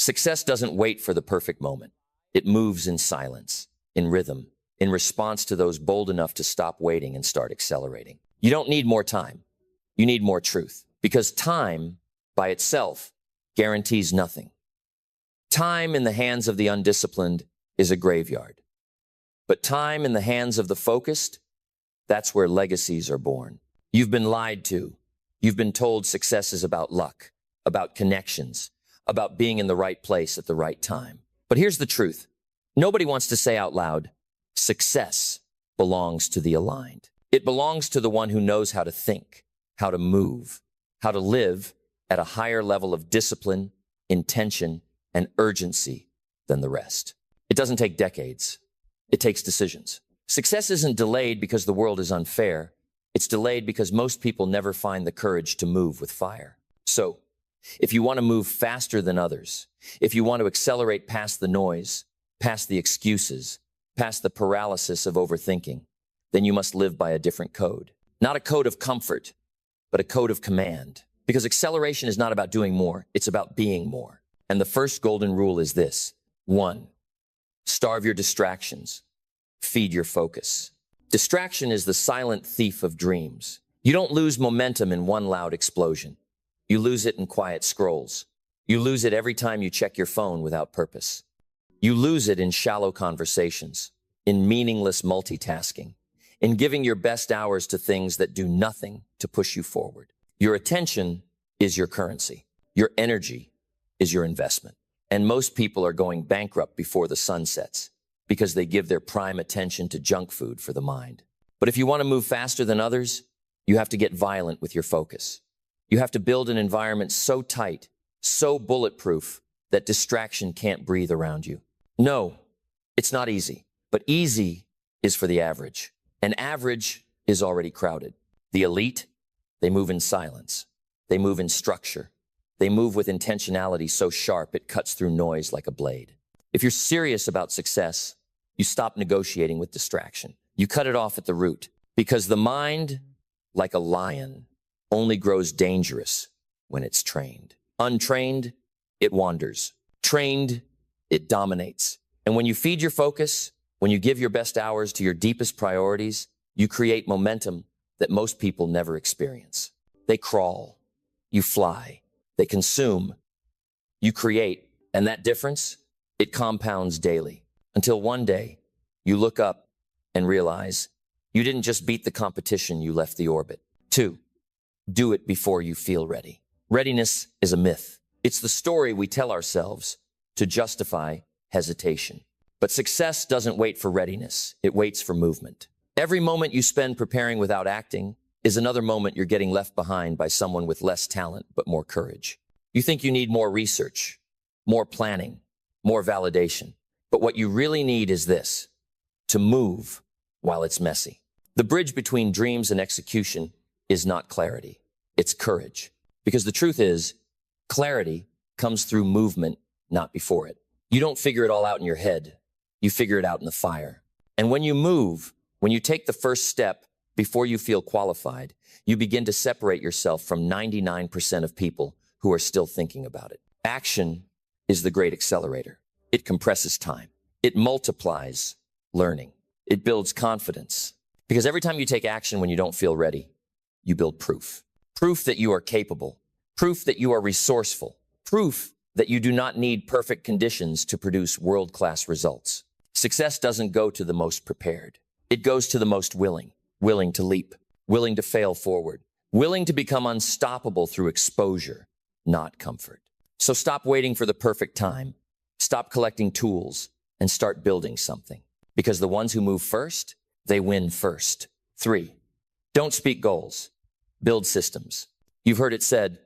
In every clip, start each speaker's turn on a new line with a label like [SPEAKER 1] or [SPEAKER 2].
[SPEAKER 1] Success doesn't wait for the perfect moment. It moves in silence, in rhythm, in response to those bold enough to stop waiting and start accelerating. You don't need more time. You need more truth. Because time, by itself, guarantees nothing. Time in the hands of the undisciplined is a graveyard. But time in the hands of the focused, that's where legacies are born. You've been lied to. You've been told success is about luck, about connections, about being in the right place at the right time. But here's the truth. Nobody wants to say out loud, success belongs to the aligned. It belongs to the one who knows how to think, how to move, how to live at a higher level of discipline, intention, and urgency than the rest. It doesn't take decades. It takes decisions. Success isn't delayed because the world is unfair. It's delayed because most people never find the courage to move with fire. So, if you want to move faster than others, if you want to accelerate past the noise, past the excuses, past the paralysis of overthinking, then you must live by a different code. Not a code of comfort, but a code of command. Because acceleration is not about doing more, it's about being more. And the first golden rule is this. 1. Starve your distractions. Feed your focus. Distraction is the silent thief of dreams. You don't lose momentum in one loud explosion. You lose it in quiet scrolls. You lose it every time you check your phone without purpose. You lose it in shallow conversations, in meaningless multitasking, in giving your best hours to things that do nothing to push you forward. Your attention is your currency. Your energy is your investment. And most people are going bankrupt before the sun sets because they give their prime attention to junk food for the mind. But if you want to move faster than others, you have to get violent with your focus. You have to build an environment so tight, so bulletproof, that distraction can't breathe around you. No, it's not easy. But easy is for the average. And average is already crowded. The elite, they move in silence. They move in structure. They move with intentionality so sharp it cuts through noise like a blade. If you're serious about success, you stop negotiating with distraction. You cut it off at the root. Because the mind, like a lion, only grows dangerous when it's trained. Untrained, it wanders. Trained, it dominates. And when you feed your focus, when you give your best hours to your deepest priorities, you create momentum that most people never experience. They crawl, you fly, they consume, you create, and that difference, it compounds daily until one day you look up and realize you didn't just beat the competition, you left the orbit. 2, do it before you feel ready. Readiness is a myth. It's the story we tell ourselves to justify hesitation. But success doesn't wait for readiness. It waits for movement. Every moment you spend preparing without acting is another moment you're getting left behind by someone with less talent but more courage. You think you need more research, more planning, more validation. But what you really need is this, to move while it's messy. The bridge between dreams and execution is not clarity, it's courage. Because the truth is, clarity comes through movement, not before it. You don't figure it all out in your head, you figure it out in the fire. And when you move, when you take the first step before you feel qualified, you begin to separate yourself from 99% of people who are still thinking about it. Action is the great accelerator. It compresses time. It multiplies learning. It builds confidence. Because every time you take action when you don't feel ready, you build proof. Proof that you are capable. Proof that you are resourceful. Proof that you do not need perfect conditions to produce world-class results. Success doesn't go to the most prepared. It goes to the most willing. Willing to leap. Willing to fail forward. Willing to become unstoppable through exposure, not comfort. So stop waiting for the perfect time. Stop collecting tools and start building something. Because the ones who move first, they win first. 3, don't speak goals. Build systems. You've heard it said,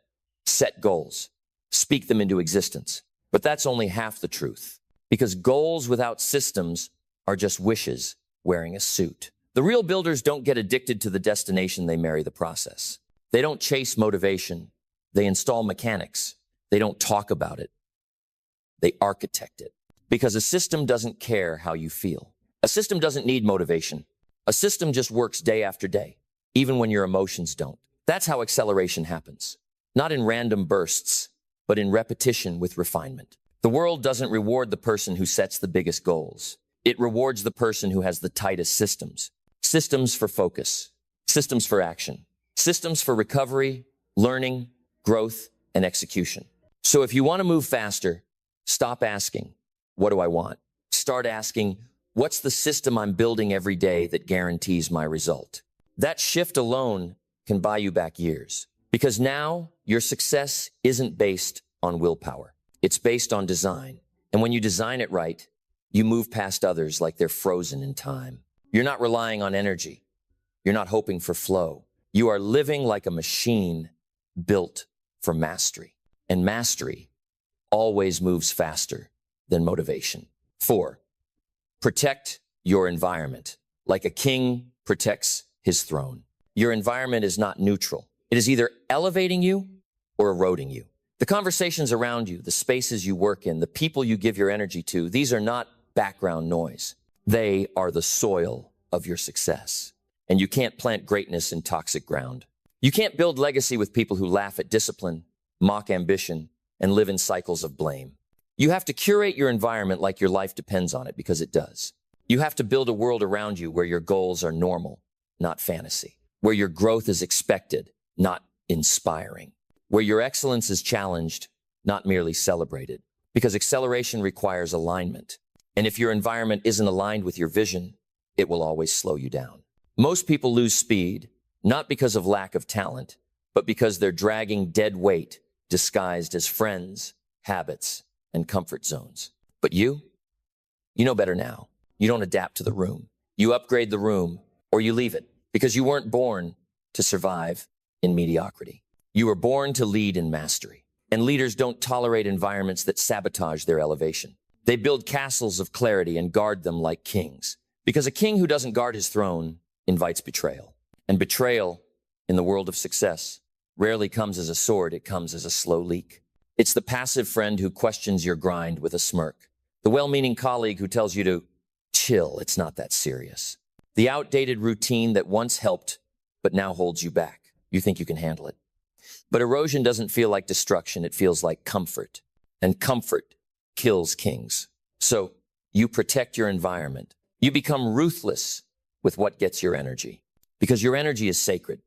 [SPEAKER 1] set goals. Speak them into existence. But that's only half the truth. Because goals without systems are just wishes wearing a suit. The real builders don't get addicted to the destination, they marry the process. They don't chase motivation. They install mechanics. They don't talk about it. They architect it. Because a system doesn't care how you feel. A system doesn't need motivation. A system just works day after day, even when your emotions don't. That's how acceleration happens. Not in random bursts, but in repetition with refinement. The world doesn't reward the person who sets the biggest goals. It rewards the person who has the tightest systems. Systems for focus, systems for action, systems for recovery, learning, growth, and execution. So if you want to move faster, stop asking, what do I want? Start asking, what's the system I'm building every day that guarantees my result? That shift alone can buy you back years, because now your success isn't based on willpower. It's based on design. And when you design it right, you move past others like they're frozen in time. You're not relying on energy. You're not hoping for flow. You are living like a machine built for mastery. And mastery always moves faster than motivation. 4, protect your environment like a king protects his throne. Your environment is not neutral. It is either elevating you or eroding you. The conversations around you, the spaces you work in, the people you give your energy to, these are not background noise. They are the soil of your success. And you can't plant greatness in toxic ground. You can't build legacy with people who laugh at discipline, mock ambition, and live in cycles of blame. You have to curate your environment like your life depends on it, because it does. You have to build a world around you where your goals are normal, not fantasy, where your growth is expected, not inspiring, where your excellence is challenged, not merely celebrated, because acceleration requires alignment. And if your environment isn't aligned with your vision, it will always slow you down. Most people lose speed, not because of lack of talent, but because they're dragging dead weight disguised as friends, habits, and comfort zones. But you know better now. You don't adapt to the room. You upgrade the room, or you leave it, because you weren't born to survive in mediocrity. You were born to lead in mastery. And leaders don't tolerate environments that sabotage their elevation. They build castles of clarity and guard them like kings. Because a king who doesn't guard his throne invites betrayal. And betrayal, in the world of success, rarely comes as a sword, it comes as a slow leak. It's the passive friend who questions your grind with a smirk. The well-meaning colleague who tells you to chill, it's not that serious. The outdated routine that once helped, but now holds you back. You think you can handle it. But erosion doesn't feel like destruction, it feels like comfort. And comfort kills kings. So you protect your environment. You become ruthless with what gets your energy. Because your energy is sacred.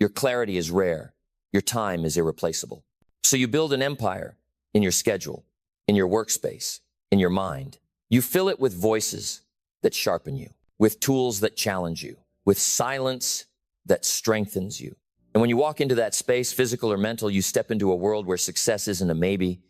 [SPEAKER 1] Your clarity is rare. Your time is irreplaceable. So you build an empire in your schedule, in your workspace, in your mind. You fill it with voices that sharpen you, with tools that challenge you, with silence that strengthens you. And when you walk into that space, physical or mental, you step into a world where success isn't a maybe,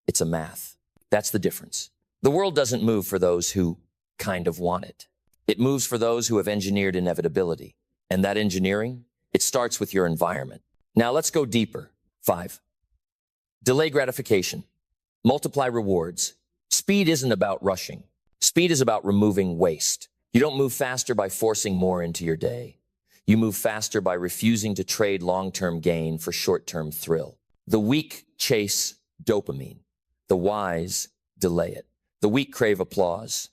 [SPEAKER 1] it's a math. That's the difference. The world doesn't move for those who kind of want it. It moves for those who have engineered inevitability. And that engineering, it starts with your environment. Now let's go deeper. 5, delay gratification. Multiply rewards. Speed isn't about rushing. Speed is about removing waste. You don't move faster by forcing more into your day. You move faster by refusing to trade long-term gain for short-term thrill. The weak chase dopamine. The wise delay it. The weak crave applause.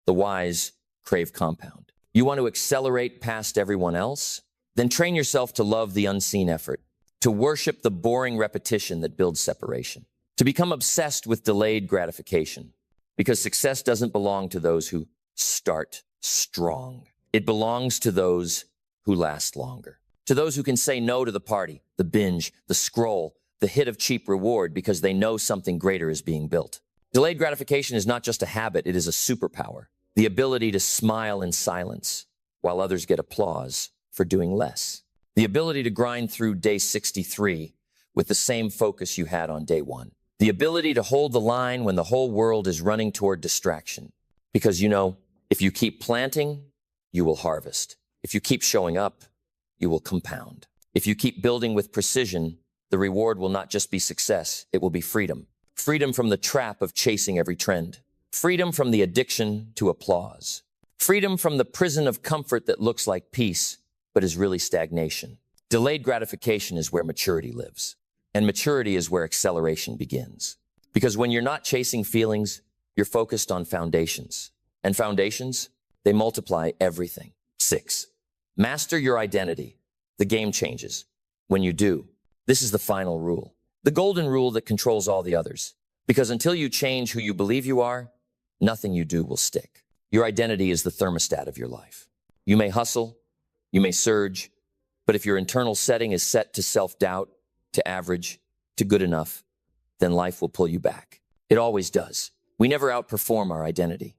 [SPEAKER 1] The wise crave compound. You want to accelerate past everyone else? Then train yourself to love the unseen effort, to worship the boring repetition that builds separation, to become obsessed with delayed gratification, because success doesn't belong to those who start strong. It belongs to those who last longer, to those who can say no to the party, the binge, the scroll, the hit of cheap reward because they know something greater is being built. Delayed gratification is not just a habit, it is a superpower. The ability to smile in silence while others get applause for doing less. The ability to grind through day 63 with the same focus you had on day 1. The ability to hold the line when the whole world is running toward distraction. Because if you keep planting, you will harvest. If you keep showing up, you will compound. If you keep building with precision, the reward will not just be success, it will be freedom. Freedom from the trap of chasing every trend. Freedom from the addiction to applause. Freedom from the prison of comfort that looks like peace, but is really stagnation. Delayed gratification is where maturity lives. And maturity is where acceleration begins. Because when you're not chasing feelings, you're focused on foundations. And foundations, they multiply everything. 6, master your identity. The game changes. When you do, this is the final rule. The golden rule that controls all the others. Because until you change who you believe you are, nothing you do will stick. Your identity is the thermostat of your life. You may hustle, you may surge, but if your internal setting is set to self-doubt, to average, to good enough, then life will pull you back. It always does. We never outperform our identity.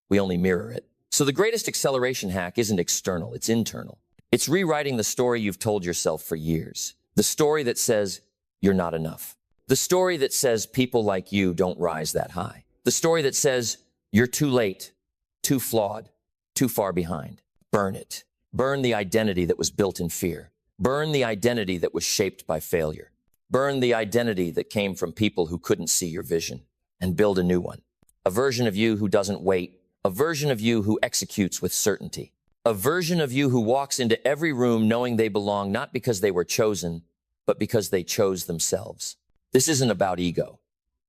[SPEAKER 1] We only mirror it. So the greatest acceleration hack isn't external, it's internal. It's rewriting the story you've told yourself for years. The story that says you're not enough. The story that says people like you don't rise that high. The story that says you're too late, too flawed, too far behind. Burn it. Burn the identity that was built in fear. Burn the identity that was shaped by failure. Burn the identity that came from people who couldn't see your vision, and build a new one. A version of you who doesn't wait. A version of you who executes with certainty. A version of you who walks into every room knowing they belong not because they were chosen, but because they chose themselves. This isn't about ego.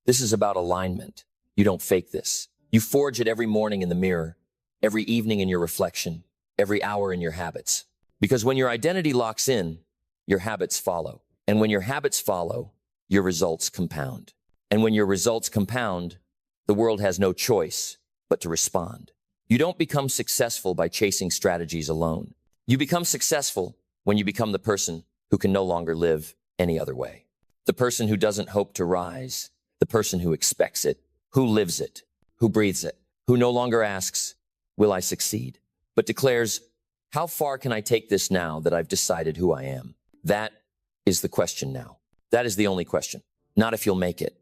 [SPEAKER 1] This is about alignment. You don't fake this. You forge it every morning in the mirror, every evening in your reflection, every hour in your habits. Because when your identity locks in, your habits follow. And when your habits follow, your results compound. And when your results compound, the world has no choice but to respond. You don't become successful by chasing strategies alone. You become successful when you become the person who can no longer live any other way. The person who doesn't hope to rise, the person who expects it, who lives it, who breathes it, who no longer asks, will I succeed? But declares, how far can I take this now that I've decided who I am? That is the question now. That is the only question. Not if you'll make it.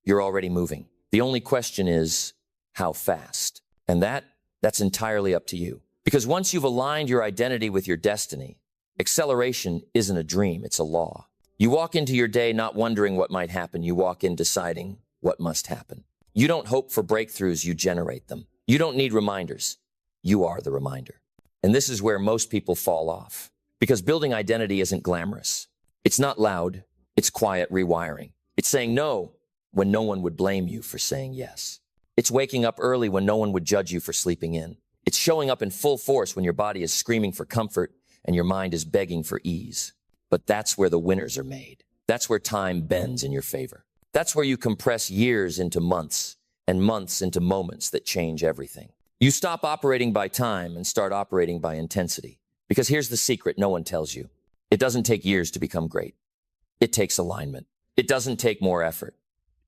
[SPEAKER 1] You're already moving. The only question is, how fast? And that's entirely up to you. Because once you've aligned your identity with your destiny, acceleration isn't a dream, it's a law. You walk into your day not wondering what might happen. You walk in deciding what must happen. You don't hope for breakthroughs, you generate them. You don't need reminders. You are the reminder. And this is where most people fall off. Because building identity isn't glamorous. It's not loud. It's quiet rewiring. It's saying no when no one would blame you for saying yes. It's waking up early when no one would judge you for sleeping in. It's showing up in full force when your body is screaming for comfort and your mind is begging for ease. But that's where the winners are made. That's where time bends in your favor. That's where you compress years into months and months into moments that change everything. You stop operating by time and start operating by intensity. Because here's the secret no one tells you. It doesn't take years to become great. It takes alignment. It doesn't take more effort.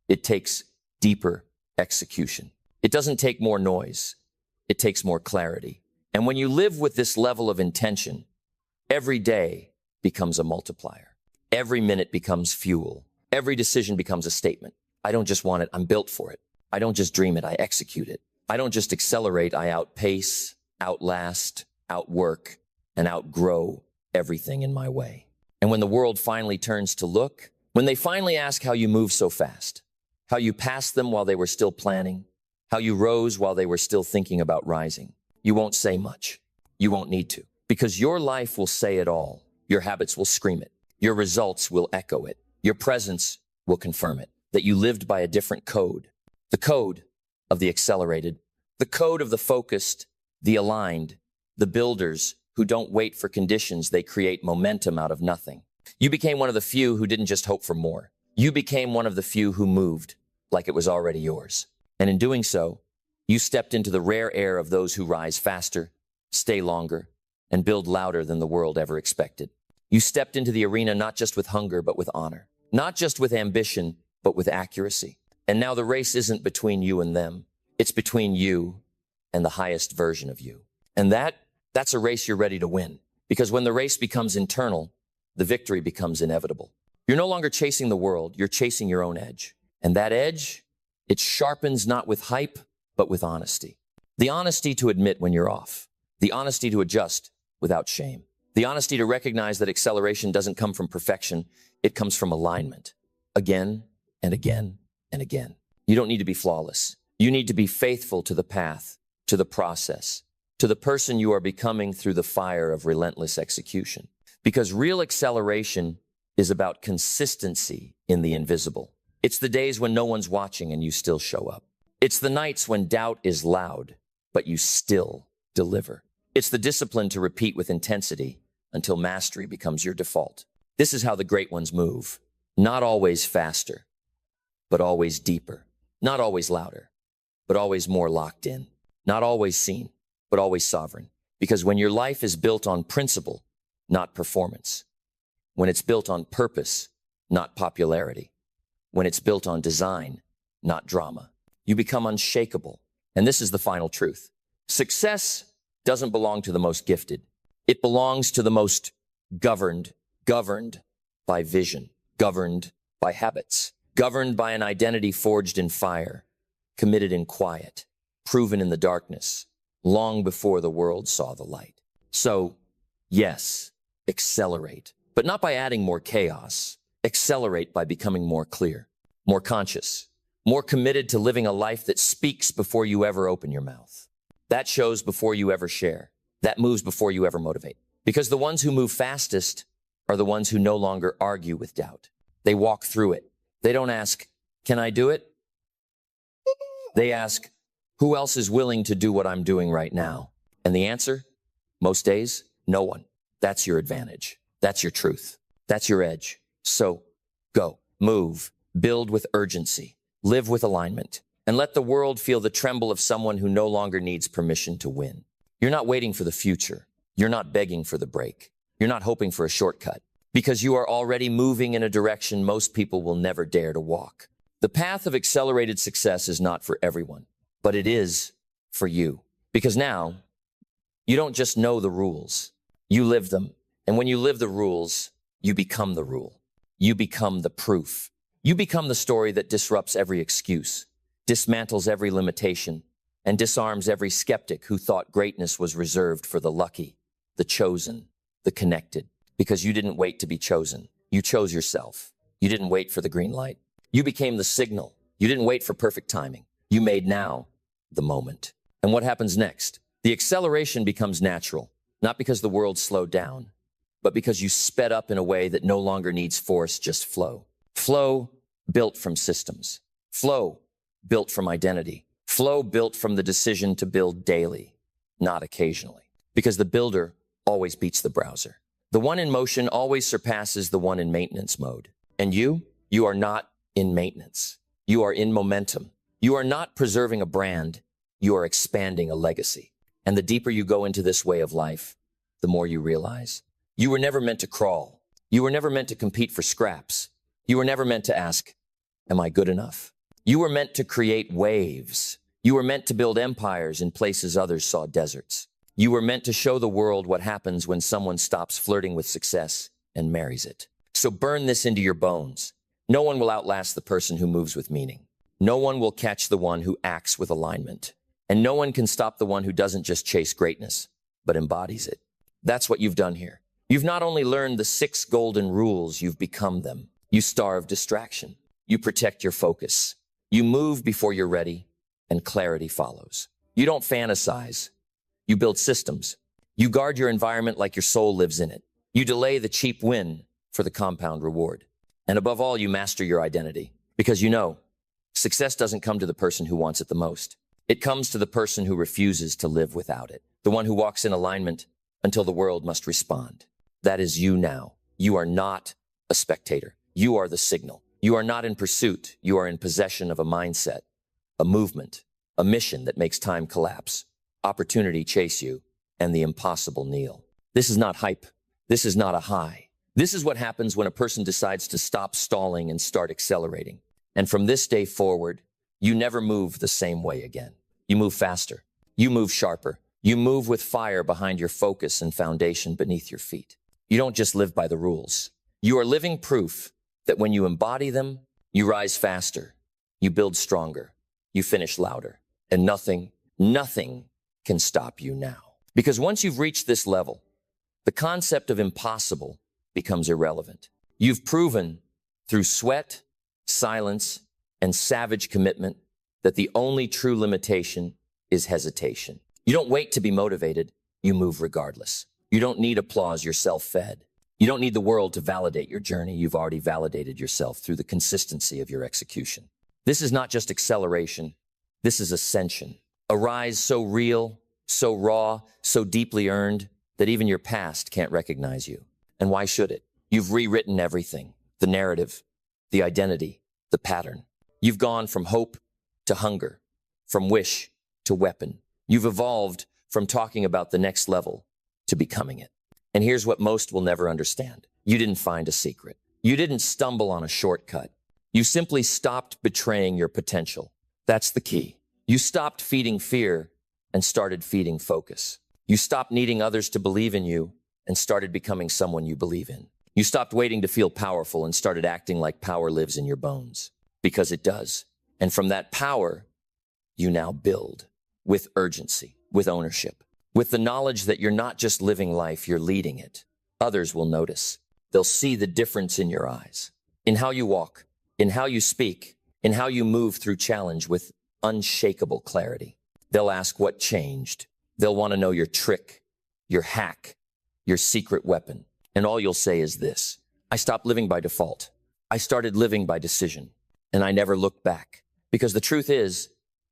[SPEAKER 1] It takes deeper execution. It doesn't take more noise. It takes more clarity. And when you live with this level of intention, every day becomes a multiplier. Every minute becomes fuel. Every decision becomes a statement. I don't just want it, I'm built for it. I don't just dream it, I execute it. I don't just accelerate, I outpace, outlast, outwork, and outgrow everything in my way. And when the world finally turns to look, when they finally ask how you move so fast, how you passed them while they were still planning, how you rose while they were still thinking about rising, you won't say much. You won't need to. Because your life will say it all. Your habits will scream it. Your results will echo it. Your presence will confirm it. That you lived by a different code. The code of the accelerated. The code of the focused, the aligned, the builders who don't wait for conditions, they create momentum out of nothing. You became one of the few who didn't just hope for more. You became one of the few who moved like it was already yours. And in doing so, you stepped into the rare air of those who rise faster, stay longer, and build louder than the world ever expected. You stepped into the arena not just with hunger, but with honor. Not just with ambition, but with accuracy. And now the race isn't between you and them. It's between you and the highest version of you. And that's a race you're ready to win. Because when the race becomes internal, the victory becomes inevitable. You're no longer chasing the world, you're chasing your own edge. And that edge, it sharpens not with hype, but with honesty. The honesty to admit when you're off. The honesty to adjust without shame. The honesty to recognize that acceleration doesn't come from perfection, it comes from alignment. Again and again and again. You don't need to be flawless. You need to be faithful to the path, to the process, to the person you are becoming through the fire of relentless execution. Because real acceleration is about consistency in the invisible. It's the days when no one's watching and you still show up. It's the nights when doubt is loud, but you still deliver. It's the discipline to repeat with intensity until mastery becomes your default. This is how the great ones move. Not always faster, but always deeper. Not always louder, but always more locked in. Not always seen, but always sovereign. Because when your life is built on principle, not performance, when it's built on purpose, not popularity, when it's built on design, not drama, you become unshakable. And this is the final truth. Success doesn't belong to the most gifted. It belongs to the most governed by vision, governed by habits, governed by an identity forged in fire, committed in quiet, proven in the darkness, long before the world saw the light. So, yes, accelerate, but not by adding more chaos. Accelerate by becoming more clear, more conscious, more committed to living a life that speaks before you ever open your mouth. That shows before you ever share. That moves before you ever motivate. Because the ones who move fastest are the ones who no longer argue with doubt. They walk through it. They don't ask, can I do it? They ask, who else is willing to do what I'm doing right now? And the answer, most days, no one. That's your advantage. That's your truth. That's your edge. So go, move, build with urgency, live with alignment, and let the world feel the tremble of someone who no longer needs permission to win. You're not waiting for the future. You're not begging for the break. You're not hoping for a shortcut, because you are already moving in a direction most people will never dare to walk. The path of accelerated success is not for everyone, but it is for you. Because now, you don't just know the rules, you live them. And when you live the rules, you become the rule. You become the proof. You become the story that disrupts every excuse, dismantles every limitation, and disarms every skeptic who thought greatness was reserved for the lucky, the chosen, the connected. Because you didn't wait to be chosen. You chose yourself. You didn't wait for the green light. You became the signal. You didn't wait for perfect timing. You made now the moment. And what happens next? The acceleration becomes natural, not because the world slowed down, but because you sped up in a way that no longer needs force, just flow. Flow built from systems. Flow built from identity. Flow built from the decision to build daily, not occasionally. Because the builder always beats the browser. The one in motion always surpasses the one in maintenance mode. And you are not in maintenance. You are in momentum. You are not preserving a brand. You are expanding a legacy. And the deeper you go into this way of life, the more you realize you were never meant to crawl. You were never meant to compete for scraps. You were never meant to ask, am I good enough? You were meant to create waves. You were meant to build empires in places others saw deserts. You were meant to show the world what happens when someone stops flirting with success and marries it. So burn this into your bones. No one will outlast the person who moves with meaning. No one will catch the one who acts with alignment. And no one can stop the one who doesn't just chase greatness, but embodies it. That's what you've done here. You've not only learned the 6 golden rules, you've become them. You starve distraction. You protect your focus. You move before you're ready, and clarity follows. You don't fantasize. You build systems. You guard your environment like your soul lives in it. You delay the cheap win for the compound reward. And above all, you master your identity. Because you know, success doesn't come to the person who wants it the most. It comes to the person who refuses to live without it. The one who walks in alignment until the world must respond. That is you now. You are not a spectator. You are the signal. You are not in pursuit. You are in possession of a mindset, a movement, a mission that makes time collapse, opportunity chase you, and the impossible kneel. This is not hype. This is not a high. This is what happens when a person decides to stop stalling and start accelerating. And from this day forward, you never move the same way again. You move faster. You move sharper. You move with fire behind your focus and foundation beneath your feet. You don't just live by the rules. You are living proof that when you embody them, you rise faster, you build stronger, you finish louder, and nothing can stop you now. Because once you've reached this level, the concept of impossible becomes irrelevant. You've proven through sweat, silence, and savage commitment that the only true limitation is hesitation. You don't wait to be motivated, you move regardless. You don't need applause, you're self-fed. You don't need the world to validate your journey. You've already validated yourself through the consistency of your execution. This is not just acceleration. This is ascension. A rise so real, so raw, so deeply earned that even your past can't recognize you. And why should it? You've rewritten everything. The narrative, the identity, the pattern. You've gone from hope to hunger, from wish to weapon. You've evolved from talking about the next level to becoming it. And here's what most will never understand. You didn't find a secret. You didn't stumble on a shortcut. You simply stopped betraying your potential. That's the key. You stopped feeding fear and started feeding focus. You stopped needing others to believe in you and started becoming someone you believe in. You stopped waiting to feel powerful and started acting like power lives in your bones, because it does. And from that power, you now build with urgency, with ownership, with the knowledge that you're not just living life, you're leading it. Others will notice. They'll see the difference in your eyes, in how you walk, in how you speak, in how you move through challenge with unshakable clarity. They'll ask what changed. They'll want to know your trick, your hack, your secret weapon. And all you'll say is this: I stopped living by default. I started living by decision, and I never looked back. Because the truth is,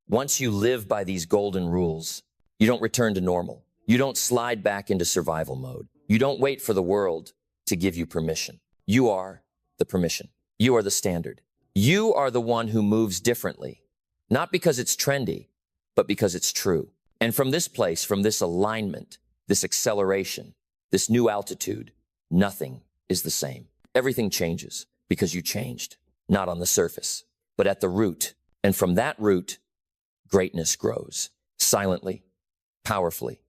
[SPEAKER 1] once you live by these golden rules, you don't return to normal. You don't slide back into survival mode. You don't wait for the world to give you permission. You are the permission. You are the standard. You are the one who moves differently, not because it's trendy, but because it's true. And from this place, from this alignment, this acceleration, this new altitude, nothing is the same. Everything changes because you changed, not on the surface, but at the root. And from that root, greatness grows silently, powerfully,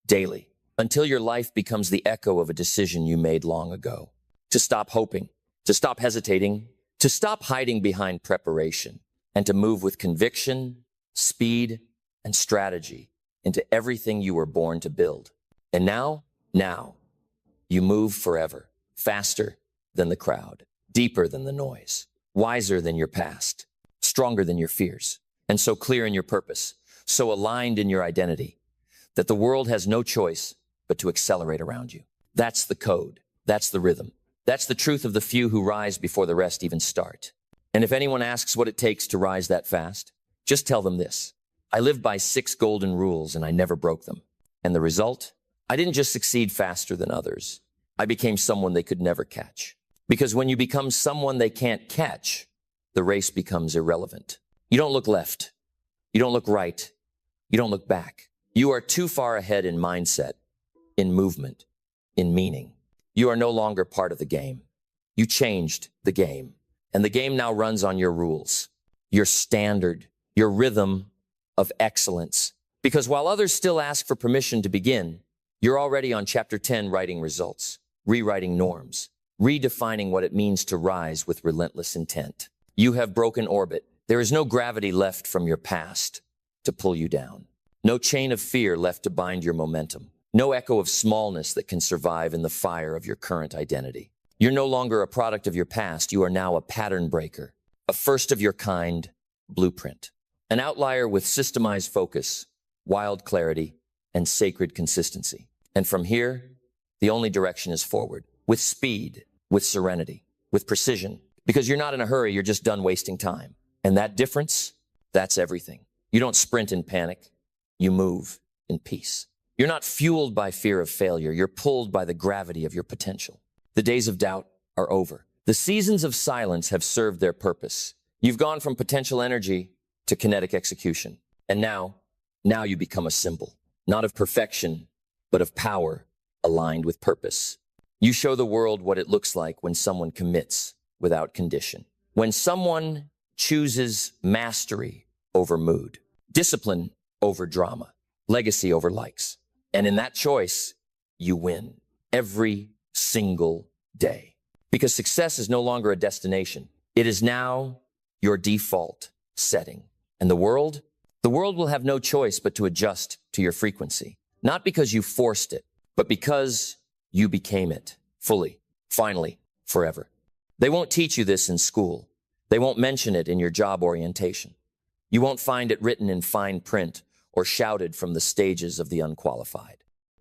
[SPEAKER 1] daily, until your life becomes the echo of a decision you made long ago. To stop hoping, to stop hesitating, to stop hiding behind preparation, and to move with conviction, speed, and strategy into everything you were born to build. And now, you move forever, faster than the crowd, deeper than the noise, wiser than your past, stronger than your fears, and so clear in your purpose, so aligned in your identity, that the world has no choice but to accelerate around you. That's the code. That's the rhythm. That's the truth of the few who rise before the rest even start. And if anyone asks what it takes to rise that fast, just tell them this: I lived by 6 golden rules and I never broke them. And the result? I didn't just succeed faster than others. I became someone they could never catch. Because when you become someone they can't catch, the race becomes irrelevant. You don't look left. You don't look right. You don't look back. You are too far ahead in mindset, in movement, in meaning. You are no longer part of the game. You changed the game. And the game now runs on your rules, your standard, your rhythm of excellence. Because while others still ask for permission to begin, you're already on chapter 10 writing results, rewriting norms, redefining what it means to rise with relentless intent. You have broken orbit. There is no gravity left from your past to pull you down. No chain of fear left to bind your momentum. No echo of smallness that can survive in the fire of your current identity. You're no longer a product of your past. You are now a pattern breaker, a first of your kind blueprint, an outlier with systemized focus, wild clarity, and sacred consistency. And from here, the only direction is forward, with speed, with serenity, with precision, because you're not in a hurry. You're just done wasting time. And that difference, that's everything. You don't sprint in panic. You move in peace. You're not fueled by fear of failure. You're pulled by the gravity of your potential. The days of doubt are over. The seasons of silence have served their purpose. You've gone from potential energy to kinetic execution. And now you become a symbol, not of perfection, but of power aligned with purpose. You show the world what it looks like when someone commits without condition. When someone chooses mastery over mood, discipline over drama, legacy over likes. And in that choice, you win every single day. Because success is no longer a destination. It is now your default setting. And the world will have no choice but to adjust to your frequency. Not because you forced it, but because you became it fully, finally, forever. They won't teach you this in school. They won't mention it in your job orientation. You won't find it written in fine print or shouted from the stages of the unqualified.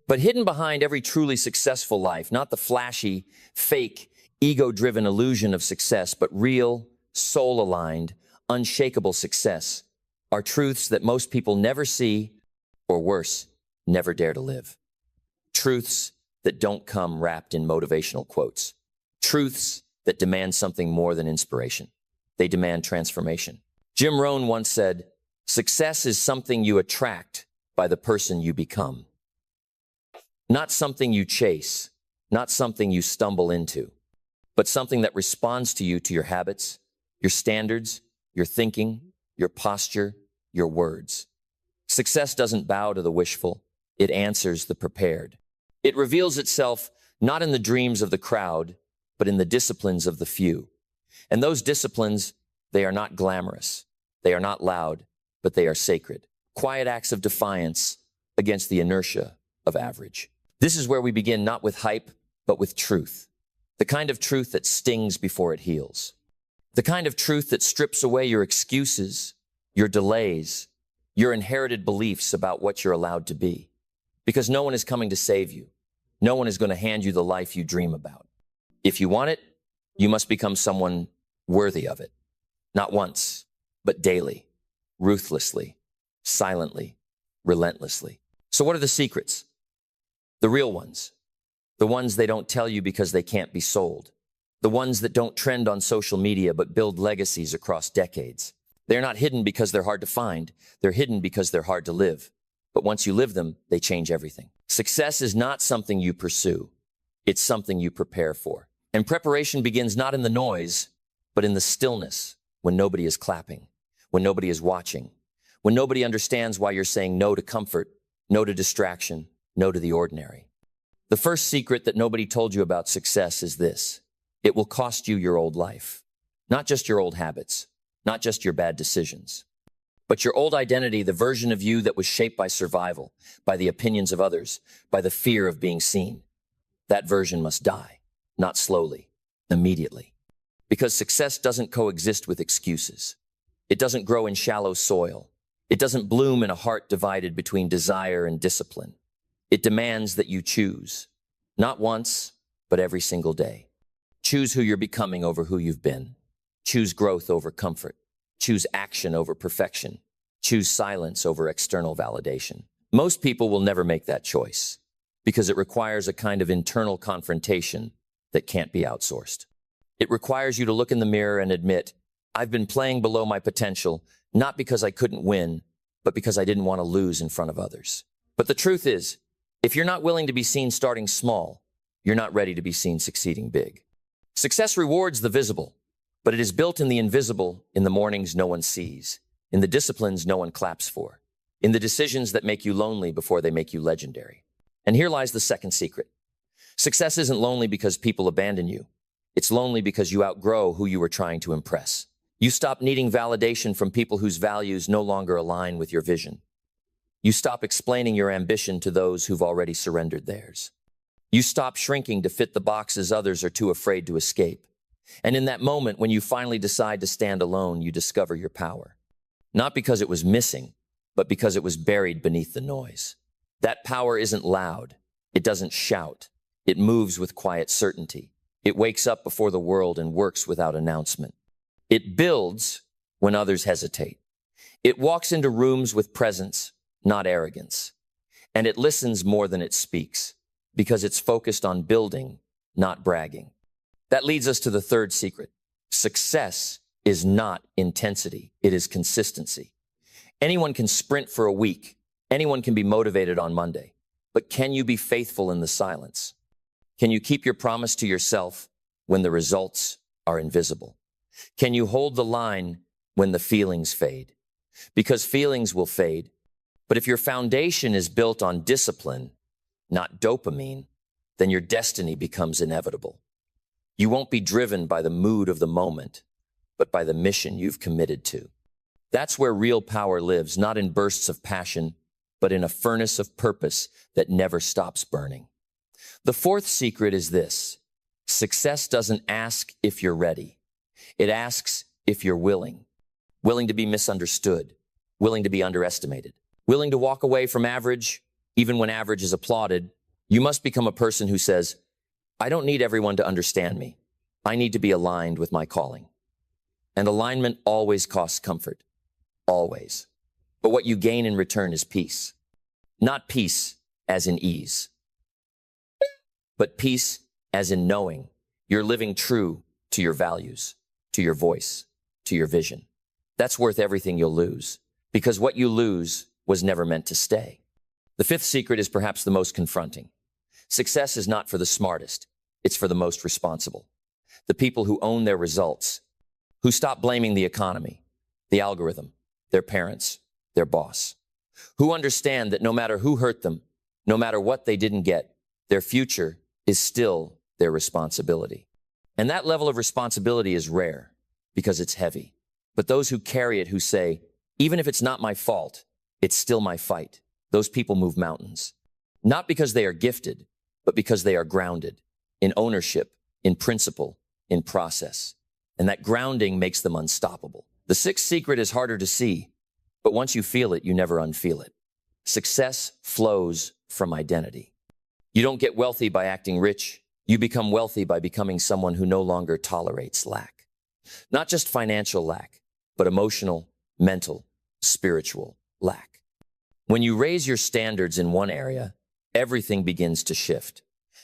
[SPEAKER 1] But hidden behind every truly successful life, not the flashy, fake, ego-driven illusion of success, but real, soul-aligned, unshakable success, are truths that most people never see, or worse, never dare to live. Truths that don't come wrapped in motivational quotes. Truths that demand something more than inspiration. They demand transformation. Jim Rohn once said, "Success is something you attract by the person you become. Not something you chase, not something you stumble into, but something that responds to you, to your habits, your standards, your thinking, your posture, your words." Success doesn't bow to the wishful, it answers the prepared. It reveals itself not in the dreams of the crowd, but in the disciplines of the few. And those disciplines, they are not glamorous, they are not loud, but they are sacred. Quiet acts of defiance against the inertia of average. This is where we begin, not with hype, but with truth. The kind of truth that stings before it heals. The kind of truth that strips away your excuses, your delays, your inherited beliefs about what you're allowed to be. Because no one is coming to save you. No one is going to hand you the life you dream about. If you want it, you must become someone worthy of it. Not once, but daily, ruthlessly, silently, relentlessly. So what are the secrets? The real ones. The ones they don't tell you because they can't be sold. The ones that don't trend on social media but build legacies across decades. They're not hidden because they're hard to find. They're hidden because they're hard to live. But once you live them, they change everything. Success is not something you pursue. It's something you prepare for. And preparation begins not in the noise, but in the stillness, when nobody is clapping, when nobody is watching, when nobody understands why you're saying no to comfort, no to distraction, no to the ordinary. The first secret that nobody told you about success is this: it will cost you your old life. Not just your old habits, not just your bad decisions, but your old identity, the version of you that was shaped by survival, by the opinions of others, by the fear of being seen. That version must die, not slowly, immediately. Because success doesn't coexist with excuses. It doesn't grow in shallow soil. It doesn't bloom in a heart divided between desire and discipline. It demands that you choose, not once, but every single day. Choose who you're becoming over who you've been. Choose growth over comfort. Choose action over perfection. Choose silence over external validation. Most people will never make that choice because it requires a kind of internal confrontation that can't be outsourced. It requires you to look in the mirror and admit, I've been playing below my potential, not because I couldn't win, but because I didn't want to lose in front of others. But the truth is, if you're not willing to be seen starting small, you're not ready to be seen succeeding big. Success rewards the visible, but it is built in the invisible, in the mornings no one sees, in the disciplines no one claps for, in the decisions that make you lonely before they make you legendary. And here lies the second secret. Success isn't lonely because people abandon you. It's lonely because you outgrow who you were trying to impress. You stop needing validation from people whose values no longer align with your vision. You stop explaining your ambition to those who've already surrendered theirs. You stop shrinking to fit the boxes others are too afraid to escape. And in that moment, when you finally decide to stand alone, you discover your power. Not because it was missing, but because it was buried beneath the noise. That power isn't loud. It doesn't shout. It moves with quiet certainty. It wakes up before the world and works without announcement. It builds when others hesitate. It walks into rooms with presence, not arrogance. And it listens more than it speaks, because it's focused on building, not bragging. That leads us to the third secret. Success is not intensity, it is consistency. Anyone can sprint for a week. Anyone can be motivated on Monday. But can you be faithful in the silence? Can you keep your promise to yourself when the results are invisible? Can you hold the line when the feelings fade? Because feelings will fade. But if your foundation is built on discipline, not dopamine, then your destiny becomes inevitable. You won't be driven by the mood of the moment, but by the mission you've committed to. That's where real power lives, not in bursts of passion, but in a furnace of purpose that never stops burning. The fourth secret is this: success doesn't ask if you're ready. It asks if you're willing. Willing to be misunderstood, willing to be underestimated, willing to walk away from average, even when average is applauded. You must become a person who says, I don't need everyone to understand me. I need to be aligned with my calling. And alignment always costs comfort. Always. But what you gain in return is peace. Not peace as in ease, but peace as in knowing you're living true to your values, to your voice, to your vision. That's worth everything you'll lose, because what you lose was never meant to stay. The fifth secret is perhaps the most confronting. Success is not for the smartest. It's for the most responsible. The people who own their results, who stop blaming the economy, the algorithm, their parents, their boss, who understand that no matter who hurt them, no matter what they didn't get, their future is still their responsibility. And that level of responsibility is rare because it's heavy. But those who carry it, who say, even if it's not my fault, it's still my fight, those people move mountains. Not because they are gifted, but because they are grounded in ownership, in principle, in process. And that grounding makes them unstoppable. The sixth secret is harder to see, but once you feel it, you never unfeel it. Success flows from identity. You don't get wealthy by acting rich. You become wealthy by becoming someone who no longer tolerates lack. Not just financial lack, but emotional, mental, spiritual lack. When you raise your standards in one area, everything begins to shift.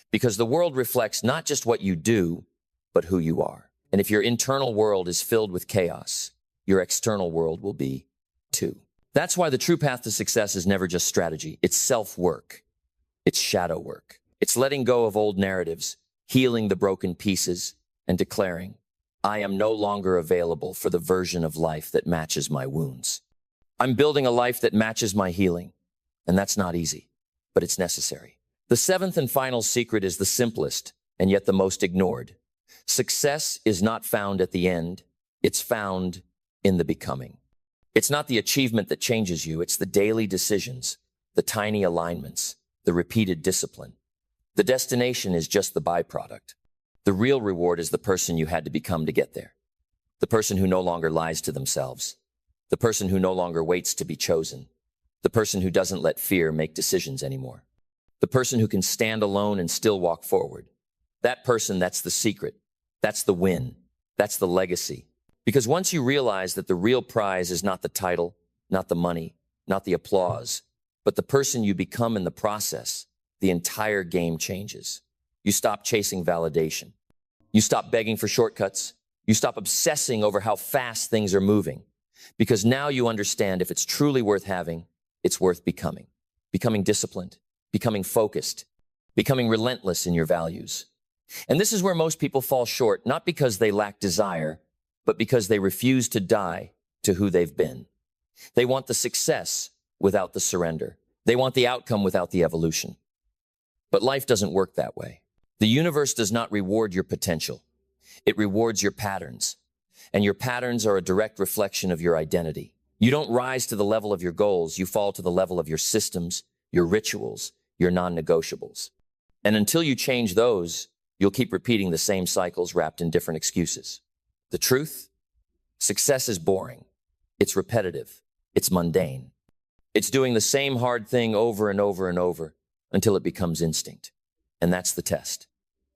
[SPEAKER 1] Because the world reflects not just what you do, but who you are. And if your internal world is filled with chaos, your external world will be too. That's why the true path to success is never just strategy. It's self-work. It's shadow work. It's letting go of old narratives, healing the broken pieces, and declaring, I am no longer available for the version of life that matches my wounds. I'm building a life that matches my healing. And that's not easy, but it's necessary. The seventh and final secret is the simplest, and yet the most ignored. Success is not found at the end. It's found in the becoming. It's not the achievement that changes you. It's the daily decisions, the tiny alignments, the repeated discipline. The destination is just the byproduct. The real reward is the person you had to become to get there. The person who no longer lies to themselves. The person who no longer waits to be chosen. The person who doesn't let fear make decisions anymore. The person who can stand alone and still walk forward. That person, that's the secret. That's the win. That's the legacy. Because once you realize that the real prize is not the title, not the money, not the applause, but the person you become in the process, the entire game changes. You stop chasing validation. You stop begging for shortcuts. You stop obsessing over how fast things are moving. Because now you understand if it's truly worth having, it's worth becoming. Becoming disciplined, becoming focused, becoming relentless in your values. And this is where most people fall short, not because they lack desire, but because they refuse to die to who they've been. They want the success without the surrender. They want the outcome without the evolution. But life doesn't work that way. The universe does not reward your potential. It rewards your patterns. And your patterns are a direct reflection of your identity. You don't rise to the level of your goals. You fall to the level of your systems, your rituals, your non-negotiables. And until you change those, you'll keep repeating the same cycles wrapped in different excuses. The truth? Success is boring. It's repetitive. It's mundane. It's doing the same hard thing over and over and over until it becomes instinct. And that's the test.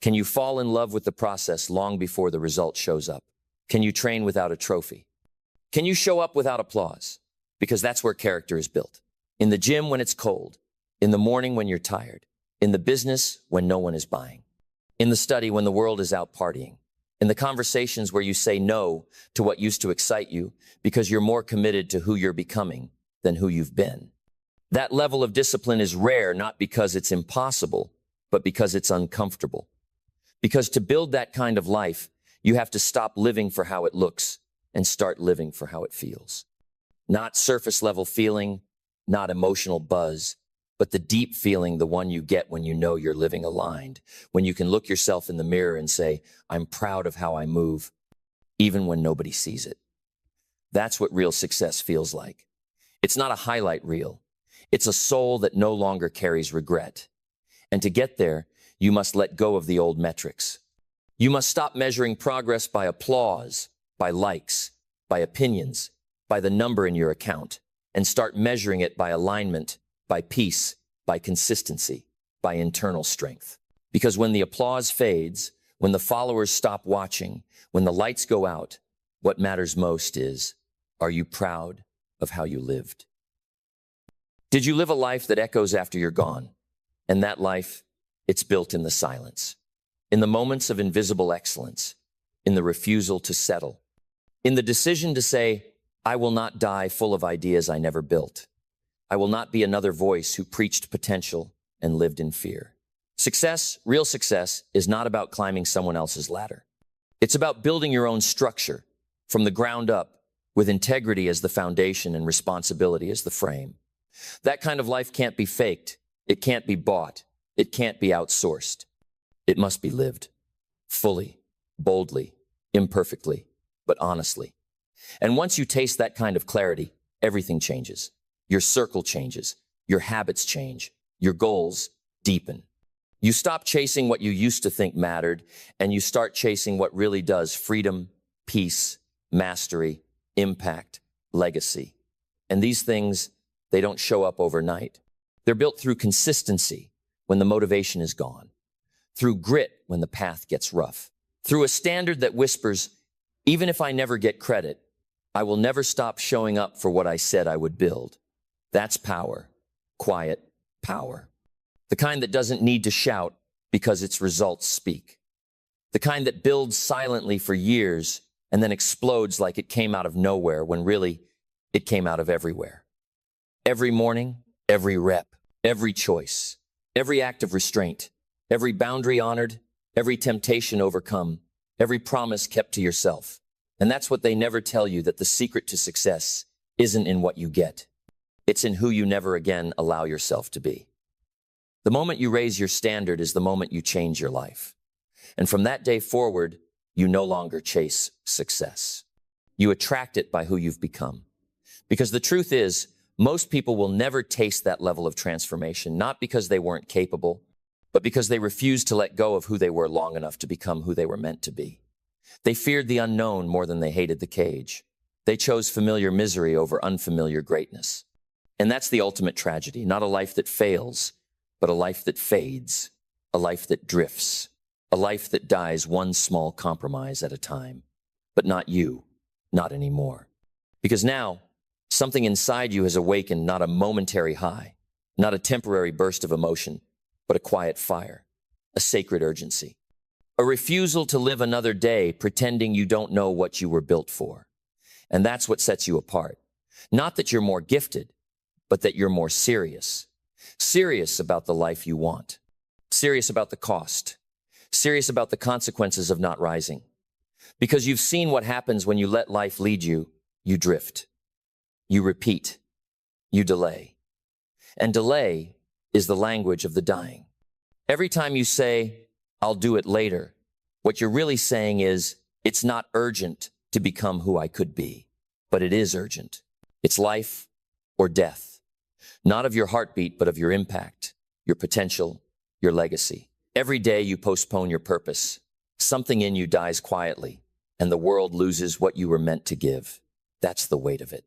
[SPEAKER 1] Can you fall in love with the process long before the result shows up? Can you train without a trophy? Can you show up without applause? Because that's where character is built. In the gym when it's cold, in the morning when you're tired, in the business when no one is buying, in the study when the world is out partying, in the conversations where you say no to what used to excite you because you're more committed to who you're becoming than who you've been. That level of discipline is rare, not because it's impossible, but because it's uncomfortable. Because to build that kind of life, you have to stop living for how it looks and start living for how it feels. Not surface level feeling, not emotional buzz, but the deep feeling, the one you get when you know you're living aligned, when you can look yourself in the mirror and say, I'm proud of how I move, even when nobody sees it. That's what real success feels like. It's not a highlight reel. It's a soul that no longer carries regret. And to get there, you must let go of the old metrics. You must stop measuring progress by applause, by likes, by opinions, by the number in your account, and start measuring it by alignment, by peace, by consistency, by internal strength. Because when the applause fades, when the followers stop watching, when the lights go out, what matters most is, are you proud of how you lived? Did you live a life that echoes after you're gone? And that life, it's built in the silence, in the moments of invisible excellence, in the refusal to settle, in the decision to say, I will not die full of ideas I never built. I will not be another voice who preached potential and lived in fear. Success, real success, is not about climbing someone else's ladder. It's about building your own structure from the ground up with integrity as the foundation and responsibility as the frame. That kind of life can't be faked. It can't be bought. It can't be outsourced. It must be lived fully, boldly, imperfectly, but honestly. And once you taste that kind of clarity, everything changes. Your circle changes. Your habits change. Your goals deepen. You stop chasing what you used to think mattered, and you start chasing what really does: freedom, peace, mastery, impact, legacy. And these things, they don't show up overnight. They're built through consistency when the motivation is gone, through grit when the path gets rough, through a standard that whispers, even if I never get credit, I will never stop showing up for what I said I would build. That's power, quiet power. The kind that doesn't need to shout because its results speak. The kind that builds silently for years and then explodes like it came out of nowhere when really it came out of everywhere. Every morning, every rep, every choice, every act of restraint, every boundary honored, every temptation overcome, every promise kept to yourself. And that's what they never tell you, that the secret to success isn't in what you get. It's in who you never again allow yourself to be. The moment you raise your standard is the moment you change your life. And from that day forward, you no longer chase success. You attract it by who you've become. Because the truth is, most people will never taste that level of transformation, not because they weren't capable, but because they refused to let go of who they were long enough to become who they were meant to be. They feared the unknown more than they hated the cage. They chose familiar misery over unfamiliar greatness. And that's the ultimate tragedy, not a life that fails, but a life that fades, a life that drifts, a life that dies one small compromise at a time. But not you, not anymore. Because now, something inside you has awakened, not a momentary high, not a temporary burst of emotion, but a quiet fire, a sacred urgency, a refusal to live another day pretending you don't know what you were built for. And that's what sets you apart. Not that you're more gifted, but that you're more serious. Serious about the life you want. Serious about the cost. Serious about the consequences of not rising. Because you've seen what happens when you let life lead you. You drift. You repeat. You delay. And delay is the language of the dying. Every time you say, I'll do it later, what you're really saying is, it's not urgent to become who I could be, but it is urgent. It's life or death. Not of your heartbeat, but of your impact, your potential, your legacy. Every day you postpone your purpose, something in you dies quietly, and the world loses what you were meant to give. That's the weight of it.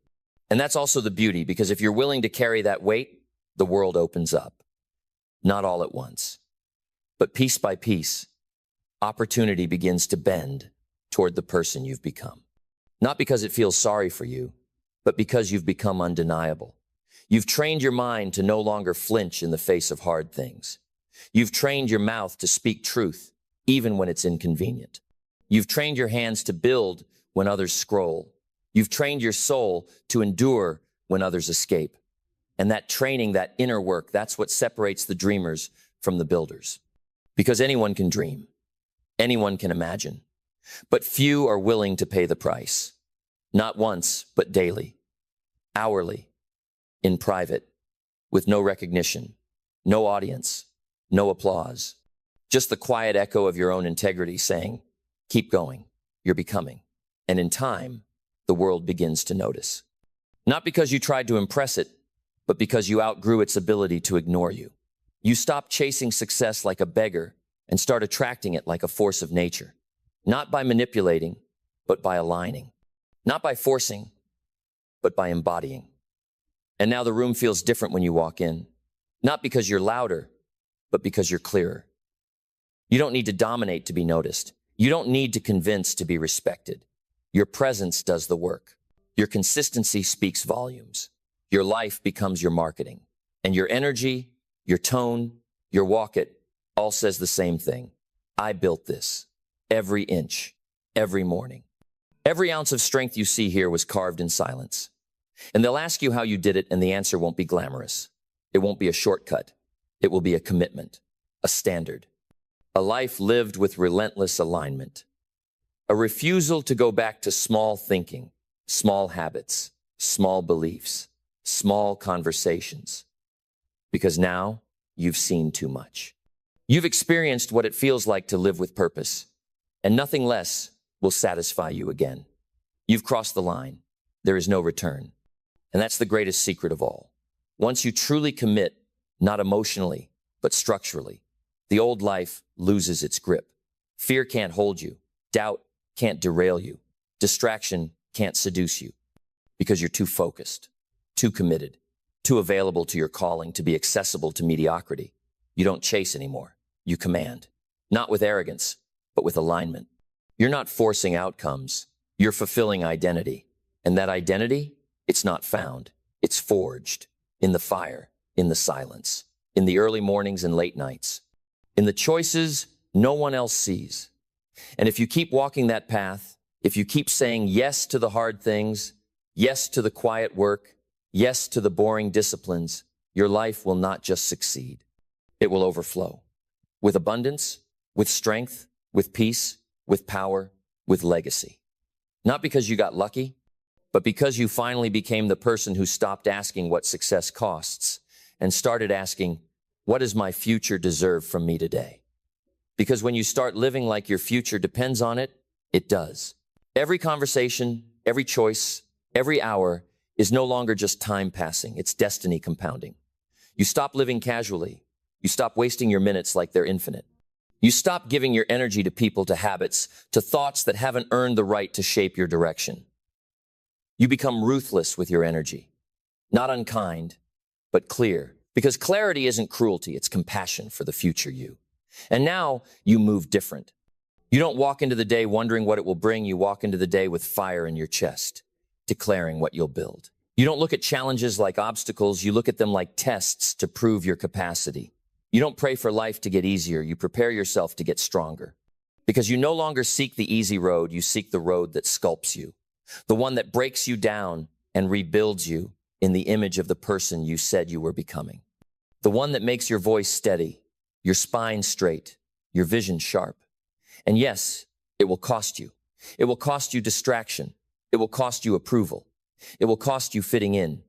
[SPEAKER 1] And that's also the beauty, because if you're willing to carry that weight, the world opens up. Not all at once, but piece by piece, opportunity begins to bend toward the person you've become. Not because it feels sorry for you, but because you've become undeniable. You've trained your mind to no longer flinch in the face of hard things. You've trained your mouth to speak truth, even when it's inconvenient. You've trained your hands to build when others scroll. You've trained your soul to endure when others escape. And that training, that inner work, that's what separates the dreamers from the builders. Because anyone can dream. Anyone can imagine. But few are willing to pay the price. Not once, but daily, hourly, in private, with no recognition, no audience, no applause. Just the quiet echo of your own integrity saying, keep going, you're becoming. And in time, the world begins to notice. Not because you tried to impress it, but because you outgrew its ability to ignore you. You stop chasing success like a beggar and start attracting it like a force of nature. Not by manipulating, but by aligning. Not by forcing, but by embodying. And now the room feels different when you walk in. Not because you're louder, but because you're clearer. You don't need to dominate to be noticed. You don't need to convince to be respected. Your presence does the work. Your consistency speaks volumes. Your life becomes your marketing. And your energy, your tone, your walk it, all says the same thing. I built this. Every inch, every morning. Every ounce of strength you see here was carved in silence. And they'll ask you how you did it, and the answer won't be glamorous. It won't be a shortcut. It will be a commitment, a standard, a life lived with relentless alignment, a refusal to go back to small thinking, small habits, small beliefs, small conversations. Because now you've seen too much. You've experienced what it feels like to live with purpose, and nothing less will satisfy you again. You've crossed the line. There is no return. And that's the greatest secret of all. Once you truly commit, not emotionally, but structurally, the old life loses its grip. Fear can't hold you. Doubt can't derail you. Distraction can't seduce you, because you're too focused, too committed, too available to your calling to be accessible to mediocrity. You don't chase anymore. You command, not with arrogance, but with alignment. You're not forcing outcomes. You're fulfilling identity. And that identity, it's not found. It's forged in the fire, in the silence, in the early mornings and late nights, in the choices no one else sees. And if you keep walking that path, if you keep saying yes to the hard things, yes to the quiet work, yes to the boring disciplines, your life will not just succeed. It will overflow with abundance, with strength, with peace, with power, with legacy. Not because you got lucky, but because you finally became the person who stopped asking what success costs and started asking, what does my future deserve from me today? Because when you start living like your future depends on it, it does. Every conversation, every choice, every hour is no longer just time passing, it's destiny compounding. You stop living casually. You stop wasting your minutes like they're infinite. You stop giving your energy to people, to habits, to thoughts that haven't earned the right to shape your direction. You become ruthless with your energy. Not unkind, but clear. Because clarity isn't cruelty, it's compassion for the future you. And now you move different. You don't walk into the day wondering what it will bring. You walk into the day with fire in your chest, declaring what you'll build. You don't look at challenges like obstacles. You look at them like tests to prove your capacity. You don't pray for life to get easier. You prepare yourself to get stronger. Because you no longer seek the easy road. You seek the road that sculpts you, the one that breaks you down and rebuilds you in the image of the person you said you were becoming. The one that makes your voice steady, your spine straight, your vision sharp. And yes, it will cost you. It will cost you distraction. It will cost you approval. It will cost you fitting in.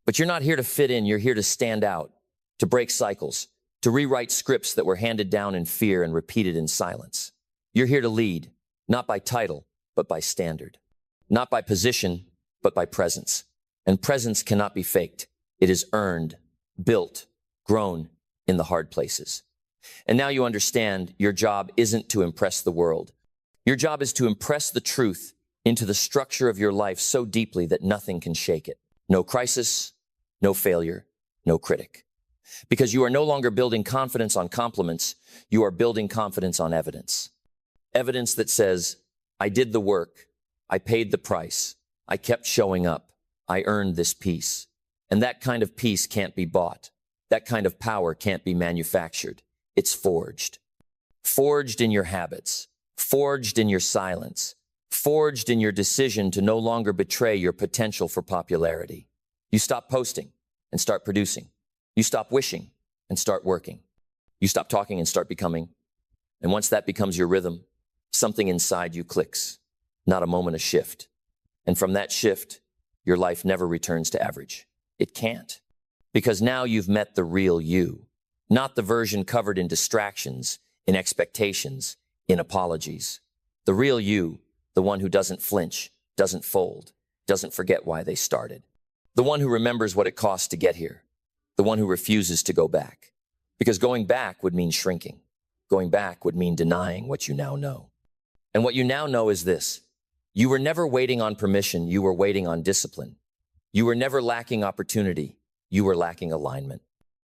[SPEAKER 1] But you're not here to fit in. You're here to stand out, to break cycles, to rewrite scripts that were handed down in fear and repeated in silence. You're here to lead, not by title, but by standard. Not by position, but by presence. And presence cannot be faked. It is earned, built, grown in the hard places. And now you understand your job isn't to impress the world. Your job is to impress the truth into the structure of your life so deeply that nothing can shake it. No crisis, no failure, no critic. Because you are no longer building confidence on compliments, you are building confidence on evidence. Evidence that says, I did the work, I paid the price, I kept showing up, I earned this peace. And that kind of peace can't be bought. That kind of power can't be manufactured. It's forged. Forged in your habits, forged in your silence, forged in your decision to no longer betray your potential for popularity. You stop posting and start producing. You stop wishing and start working. You stop talking and start becoming. And once that becomes your rhythm, something inside you clicks, not a moment of shift. And from that shift, your life never returns to average. It can't. Because now you've met the real you, not the version covered in distractions, in expectations, in apologies. The real you, the one who doesn't flinch, doesn't fold, doesn't forget why they started. The one who remembers what it cost to get here. The one who refuses to go back. Because going back would mean shrinking. Going back would mean denying what you now know. And what you now know is this. You were never waiting on permission. You were waiting on discipline. You were never lacking opportunity. You were lacking alignment.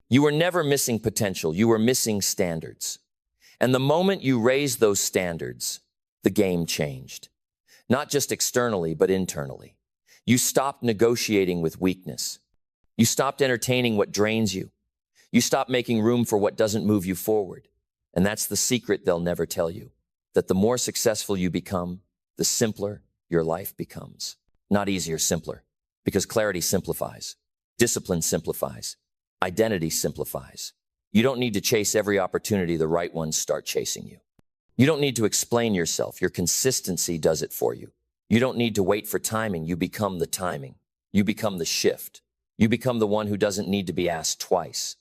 [SPEAKER 1] You were never missing potential. You were missing standards. And the moment you raised those standards, the game changed. Not just externally, but internally. You stopped negotiating with weakness. You stopped entertaining what drains you. You stopped making room for what doesn't move you forward. And that's the secret they'll never tell you, that the more successful you become, the simpler, your life becomes. Not easier, simpler. Because clarity simplifies. Discipline simplifies. Identity simplifies. You don't need to chase every opportunity. The right ones start chasing you. You don't need to explain yourself. Your consistency does it for you. You don't need to wait for timing. You become the timing. You become the shift. You become the one who doesn't need to be asked twice.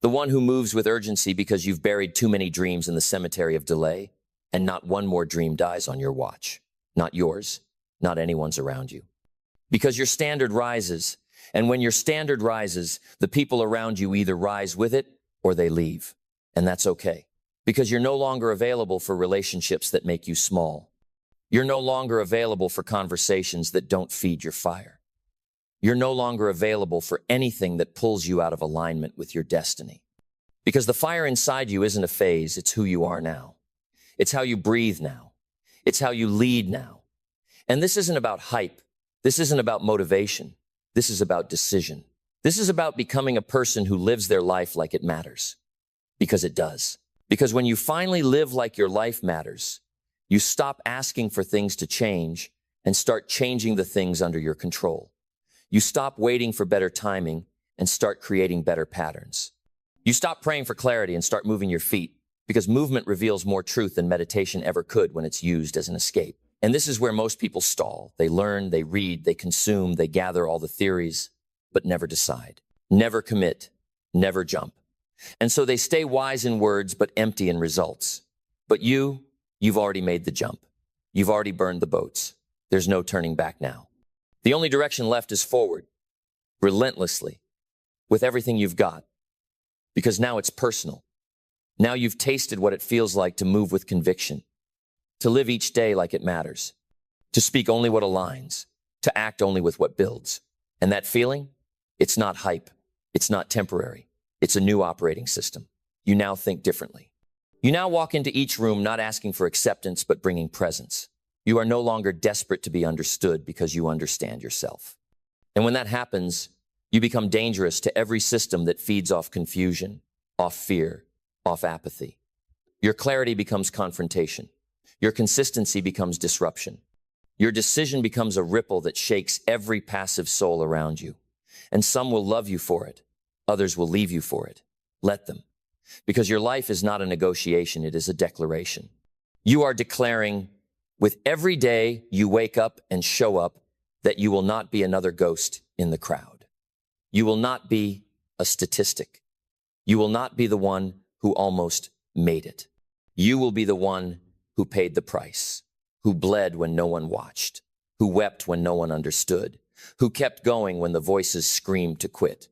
[SPEAKER 1] The one who moves with urgency because you've buried too many dreams in the cemetery of delay, and not one more dream dies on your watch. Not yours, not anyone's around you. Because your standard rises, and when your standard rises, the people around you either rise with it or they leave. And that's okay. Because you're no longer available for relationships that make you small. You're no longer available for conversations that don't feed your fire. You're no longer available for anything that pulls you out of alignment with your destiny. Because the fire inside you isn't a phase, it's who you are now. It's how you breathe now. It's how you lead now. And this isn't about hype. This isn't about motivation. This is about decision. This is about becoming a person who lives their life like it matters. Because it does. Because when you finally live like your life matters, you stop asking for things to change and start changing the things under your control. You stop waiting for better timing and start creating better patterns. You stop praying for clarity and start moving your feet, because movement reveals more truth than meditation ever could when it's used as an escape. And this is where most people stall. They learn, they read, they consume, they gather all the theories, but never decide, never commit, never jump. And so they stay wise in words, but empty in results. But you've already made the jump. You've already burned the boats. There's no turning back now. The only direction left is forward, relentlessly, with everything you've got. Because now it's personal. Now you've tasted what it feels like to move with conviction, to live each day like it matters, to speak only what aligns, to act only with what builds. And that feeling, it's not hype. It's not temporary. It's a new operating system. You now think differently. You now walk into each room not asking for acceptance, but bringing presence. You are no longer desperate to be understood because you understand yourself. And when that happens, you become dangerous to every system that feeds off confusion, off fear, off apathy. Your clarity becomes confrontation. Your consistency becomes disruption. Your decision becomes a ripple that shakes every passive soul around you. And some will love you for it. Others will leave you for it. Let them. Because your life is not a negotiation, it is a declaration. You are declaring, with every day you wake up and show up, that you will not be another ghost in the crowd. You will not be a statistic. You will not be the one who almost made it. You will be the one who paid the price, who bled when no one watched, who wept when no one understood, who kept going when the voices screamed to quit.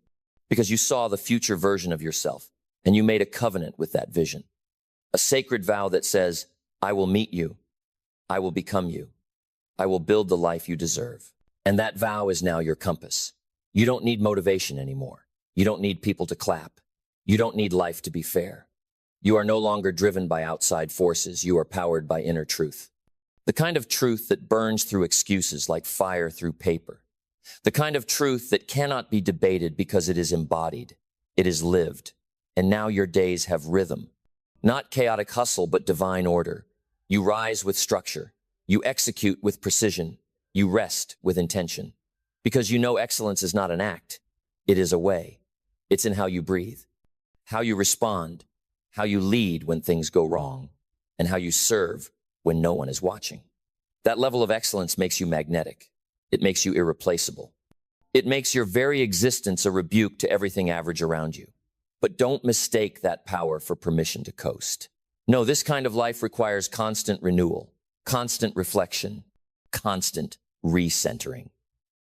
[SPEAKER 1] Because you saw the future version of yourself, and you made a covenant with that vision. A sacred vow that says, I will meet you. I will become you. I will build the life you deserve. And that vow is now your compass. You don't need motivation anymore. You don't need people to clap. You don't need life to be fair. You are no longer driven by outside forces. You are powered by inner truth. The kind of truth that burns through excuses like fire through paper. The kind of truth that cannot be debated because it is embodied. It is lived. And now your days have rhythm. Not chaotic hustle, but divine order. You rise with structure. You execute with precision. You rest with intention. Because you know excellence is not an act. It is a way. It's in how you breathe, how you respond, how you lead when things go wrong, and how you serve when no one is watching. That level of excellence makes you magnetic. It makes you irreplaceable. It makes your very existence a rebuke to everything average around you. But don't mistake that power for permission to coast. No, this kind of life requires constant renewal, constant reflection, constant recentering.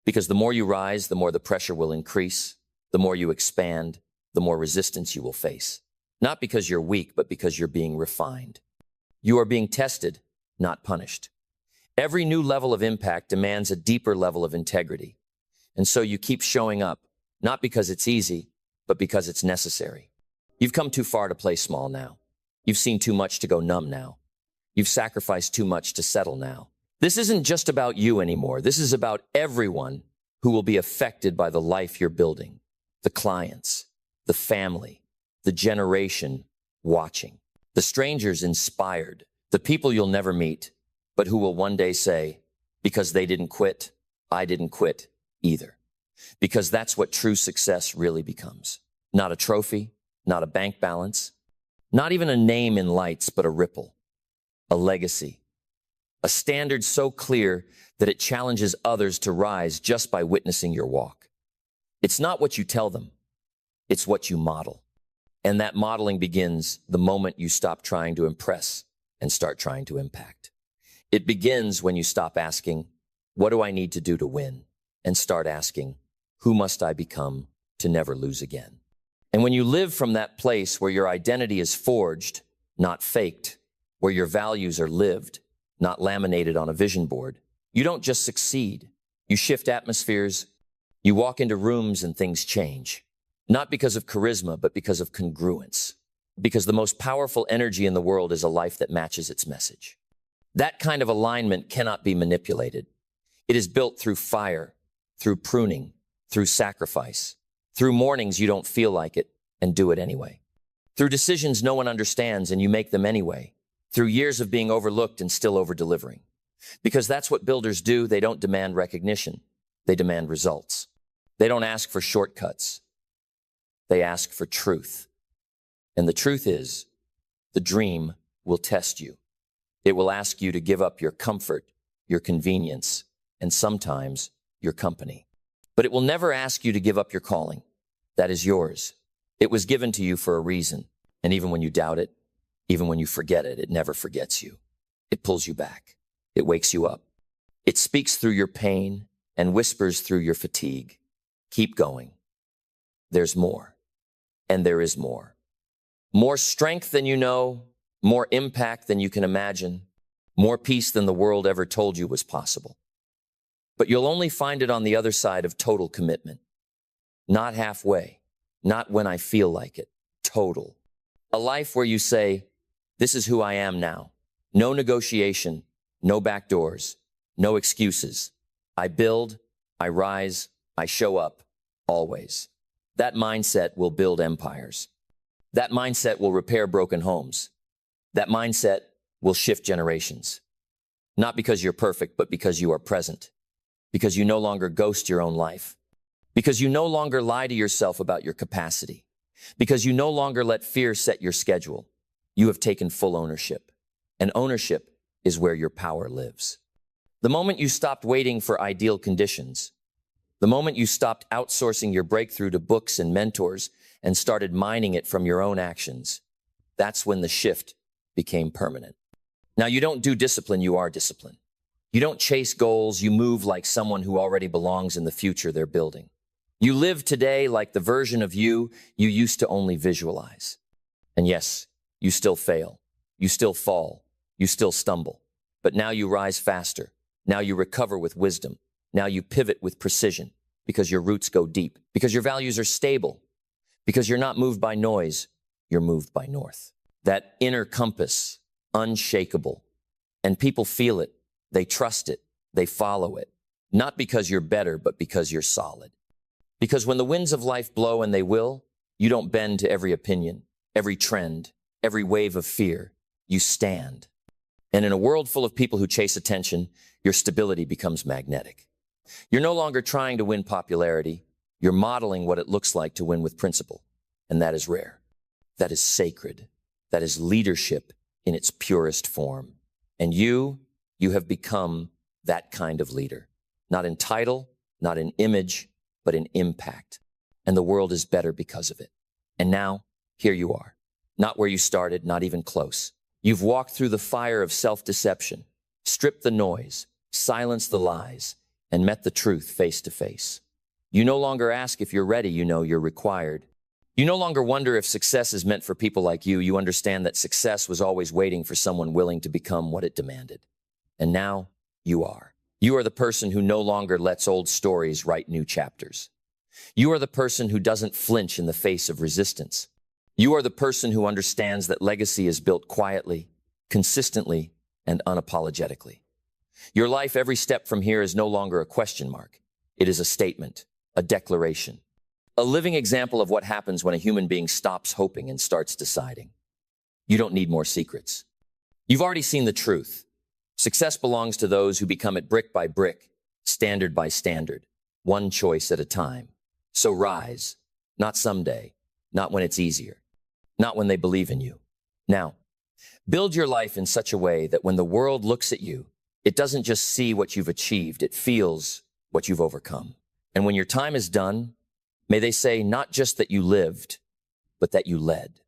[SPEAKER 1] Because the more you rise, the more the pressure will increase. The more you expand, the more resistance you will face. Not because you're weak, but because you're being refined. You are being tested, not punished. Every new level of impact demands a deeper level of integrity. And so you keep showing up, not because it's easy, but because it's necessary. You've come too far to play small now. You've seen too much to go numb now. You've sacrificed too much to settle now. This isn't just about you anymore. This is about everyone who will be affected by the life you're building. The clients, the family, the generation watching, the strangers inspired, the people you'll never meet, but who will one day say, Because they didn't quit, I didn't quit either. Because that's what true success really becomes. Not a trophy, not a bank balance, not even a name in lights, but a ripple, a legacy, a standard so clear that it challenges others to rise just by witnessing your walk. It's not what you tell them, it's what you model. And that modeling begins the moment you stop trying to impress and start trying to impact. It begins when you stop asking, what do I need to do to win? And start asking, who must I become to never lose again? And when you live from that place where your identity is forged, not faked, where your values are lived, not laminated on a vision board, you don't just succeed. You shift atmospheres. You walk into rooms and things change. Not because of charisma, but because of congruence. Because the most powerful energy in the world is a life that matches its message. That kind of alignment cannot be manipulated. It is built through fire, through pruning, through sacrifice, through mornings you don't feel like it and do it anyway. Through decisions no one understands and you make them anyway. Through years of being overlooked and still over-delivering. Because that's what builders do. They don't demand recognition. They demand results. They don't ask for shortcuts. They ask for truth. And the truth is, the dream will test you. It will ask you to give up your comfort, your convenience, and sometimes your company. But it will never ask you to give up your calling. That is yours. It was given to you for a reason. And even when you doubt it, even when you forget it, it never forgets you. It pulls you back. It wakes you up. It speaks through your pain and whispers through your fatigue. Keep going. There's more. And there is more. More strength than you know, more impact than you can imagine, more peace than the world ever told you was possible. But you'll only find it on the other side of total commitment. Not halfway, not when I feel like it, total. A life where you say, this is who I am now. No negotiation, no backdoors, no excuses. I build, I rise, I show up, always. That mindset will build empires. That mindset will repair broken homes. That mindset will shift generations. Not because you're perfect, but because you are present. Because you no longer ghost your own life. Because you no longer lie to yourself about your capacity. Because you no longer let fear set your schedule. You have taken full ownership. And ownership is where your power lives. The moment you stopped waiting for ideal conditions, the moment you stopped outsourcing your breakthrough to books and mentors and started mining it from your own actions, that's when the shift became permanent. Now, you don't do discipline, you are discipline. You don't chase goals, you move like someone who already belongs in the future they're building. You live today like the version of you used to only visualize. And yes, you still fail, you still fall, you still stumble. But now you rise faster. Now you recover with wisdom. Now you pivot with precision because your roots go deep, because your values are stable, because you're not moved by noise, you're moved by north. That inner compass, unshakable. And people feel it, they trust it, they follow it. Not because you're better, but because you're solid. Because when the winds of life blow, and they will, you don't bend to every opinion, every trend, every wave of fear. You stand. And in a world full of people who chase attention, your stability becomes magnetic. You're no longer trying to win popularity. You're modeling what it looks like to win with principle. And that is rare. That is sacred. That is leadership in its purest form. And you have become that kind of leader. Not in title, not in image, but in impact. And the world is better because of it. And now, here you are. Not where you started, not even close. You've walked through the fire of self-deception, stripped the noise, silenced the lies, and met the truth face to face. You no longer ask if you're ready, you know you're required. You no longer wonder if success is meant for people like you. You understand that success was always waiting for someone willing to become what it demanded. And now, you are. You are the person who no longer lets old stories write new chapters. You are the person who doesn't flinch in the face of resistance. You are the person who understands that legacy is built quietly, consistently, and unapologetically. Your life every step from here is no longer a question mark. It is a statement, a declaration, a living example of what happens when a human being stops hoping and starts deciding. You don't need more secrets. You've already seen the truth. Success belongs to those who become it brick by brick, standard by standard, one choice at a time. So rise, not someday, not when it's easier, not when they believe in you. Now, build your life in such a way that when the world looks at you, it doesn't just see what you've achieved, it feels what you've overcome. And when your time is done, may they say not just that you lived, but that you led.